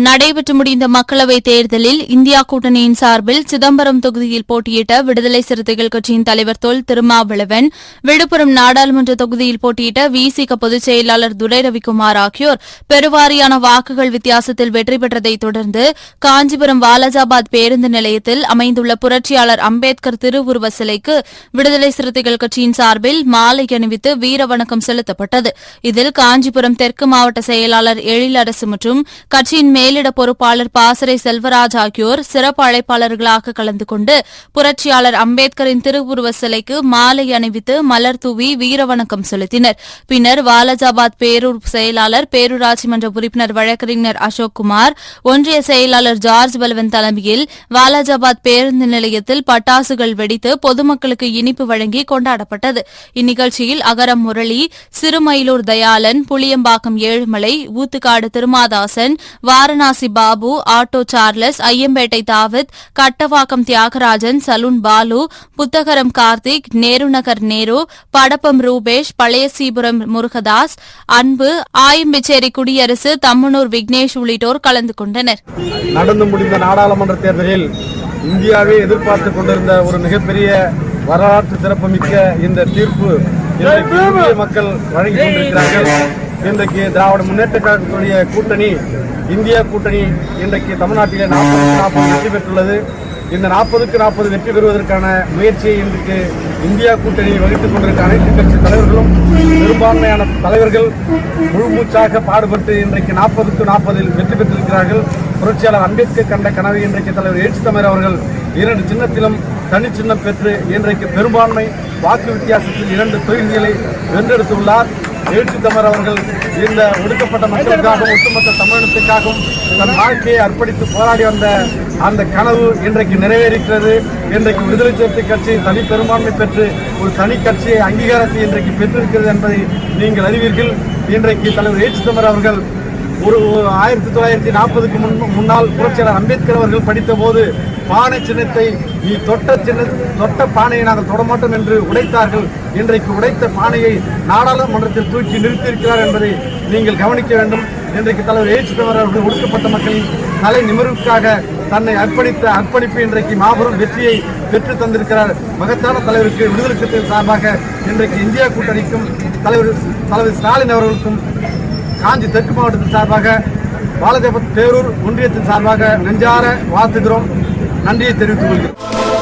நடைபெற்று முடிந்த மக்களவைத் தேர்தலில் இந்தியா கூட்டணியின் சார்பில் சிதம்பரம் தொகுதியில் போட்டியிட்ட விடுதலை சிறுத்தைகள் கட்சியின் தலைவர் தொல் திருமாவளவன், விழுப்புரம் நாடாளுமன்ற தொகுதியில் போட்டியிட்ட விசிக பொதுச் செயலாளர் துரை ரவிக்குமார் ஆகியோர் பெருவாரியான வாக்குகள் வித்தியாசத்தில் வெற்றி பெற்றதைத் தொடர்ந்து காஞ்சிபுரம் வாலாஜாபாத் பேருந்து நிலையத்தில் அமைந்துள்ள புரட்சியாளர் அம்பேத்கர் திருவுருவ சிலைக்கு விடுதலை சிறுத்தைகள் கட்சியின் சார்பில் மாலை அணிவித்து வீரவணக்கம் செலுத்தப்பட்டது. இதில் காஞ்சிபுரம் தெற்கு மாவட்ட செயலாளர் எழிலரசு மற்றும் கட்சியின் மேலிட பொறுப்பாளர் பாசறை செல்வராஜ் ஆகியோர் சிறப்பு அழைப்பாளர்களாக கலந்து கொண்டு புரட்சியாளர் அம்பேத்கரின் திருவுருவ சிலைக்கு மாலை அணிவித்து மலர் தூவி வீரவணக்கம் செலுத்தினர். பின்னர் வாலாஜாபாத் பேரூர் செயலாளர், பேரூராட்சி மன்ற உறுப்பினர் வழக்கறிஞர் அசோக்குமார், ஒன்றிய செயலாளர் ஜார்ஜ் பலவன் தலைமையில் வாலாஜாபாத் பேருந்து நிலையத்தில் பட்டாசுகள் வெடித்து பொதுமக்களுக்கு இனிப்பு வழங்கி கொண்டாடப்பட்டது. இந்நிகழ்ச்சியில் Agaram Murali, Sirumayilur Dayalan, Puliyambakkam Ezhumalai, Oothukadu Thirumadasan, Varanasi Babu, auto Charles, Aiyampettai Thavith, Kattavakkam Thiyagarajan, saloon Balu, Puthagaram Karthik, Nehrunagar Nehru, Padappam Rupesh, பழைய சீபுரம் முருகதாஸ், அன்பு, ஆயம்பிச்சேரி குடியரசு, தம்மனூர் விக்னேஷ் உள்ளிட்டோர் கலந்து கொண்டனர். நடந்து முடிந்த நாடாளுமன்ற தேர்தலில் இந்தியாவே எதிர்பார்த்துக் கொண்டிருந்த ஒரு மிகப்பெரிய வரலாற்று சிறப்புமிக்க இந்த தீர்ப்பு மக்கள் வழங்கிக் கொண்டிருக்கிறார்கள். இன்றைக்கு திராவிட முன்னேற்ற கழகத்துடைய கூட்டணி, இந்தியா கூட்டணி இன்றைக்கு தமிழ்நாட்டிலே 40-40 வெற்றி பெற்றுள்ளது. இந்த 40-40 வெற்றி பெறுவதற்கான முயற்சியை இன்றைக்கு இந்தியா கூட்டணி வகித்துக் கொண்டிருக்க அனைத்து கட்சி தலைவர்களும், பெரும்பான்மையான தலைவர்கள் முழுமூச்சாக பாடுபட்டு இன்றைக்கு 40-40 வெற்றி பெற்றிருக்கிறார்கள். புரட்சியாளர் அம்பேத்கர் கண்ட கனவை இன்றைக்கு தலைவர் எழுச்சி தமிழர் அவர்கள் 2 சின்னத்திலும் தனி சின்னம் பெற்று இன்றைக்கு பெரும்பான்மை வாக்கு வித்தியாசத்தில் 2 தொகுதிகளை வென்றெடுத்துள்ளார். எழுச்சி தமிழர் அவர்கள் இந்த ஒடுக்கப்பட்ட மக்களுக்காகவும் ஒட்டுமொத்த தமிழினத்துக்காகவும் தன் வாழ்க்கையை அர்ப்பணித்து போராடி வந்த அந்த கனவு இன்றைக்கு நிறைவேறிக்கிறது. இன்றைக்கு விடுதலை சிறுத்தை கட்சி தனி பெரும்பான்மை பெற்று ஒரு தனி கட்சியை அங்கீகாரத்தை இன்றைக்கு பெற்றிருக்கிறது என்பதை நீங்கள் அறிவீர்கள். இன்றைக்கு தலைவர் எழுச்சி தமிழர் அவர்கள் 1940க்கு முன்னால் புரட்சியாளர் அம்பேத்கர் அவர்கள் படித்த போது பானை சின்னத்தை நீ தொட்ட பானையை நாங்கள் தொடமாட்டோம் என்று உடைத்தார்கள். இன்றைக்கு உடைத்த பானையை நாடாளுமன்றத்தில் தூக்கி நிறுத்தியிருக்கிறார் என்பதை நீங்கள் கவனிக்க வேண்டும். இன்றைக்கு தலைவர் எழுச்சி தமிழர் அவர்கள் ஒடுக்கப்பட்ட மக்களின் தலை நிமிர்வுக்காக தன்னை அர்ப்பணித்த அர்ப்பணிப்பு இன்றைக்கு மாபெரும் வெற்றியை பெற்று தந்திருக்கிறார். மகத்தான தலைவருக்கு விடுதலை சிறுத்தைகள் சார்பாக இன்றைக்கு இந்தியா கூட்டணிக்கும் தலைவர் ஸ்டாலின் அவர்களுக்கும் காஞ்சி தெற்கு மாவட்டத்தின் சார்பாக, வாலாஜாபாத் பேரூர் ஒன்றியத்தின் சார்பாக நெஞ்சார வாழ்த்துகிறோம். நன்றியை தெரிவித்துக் கொள்கிறோம்.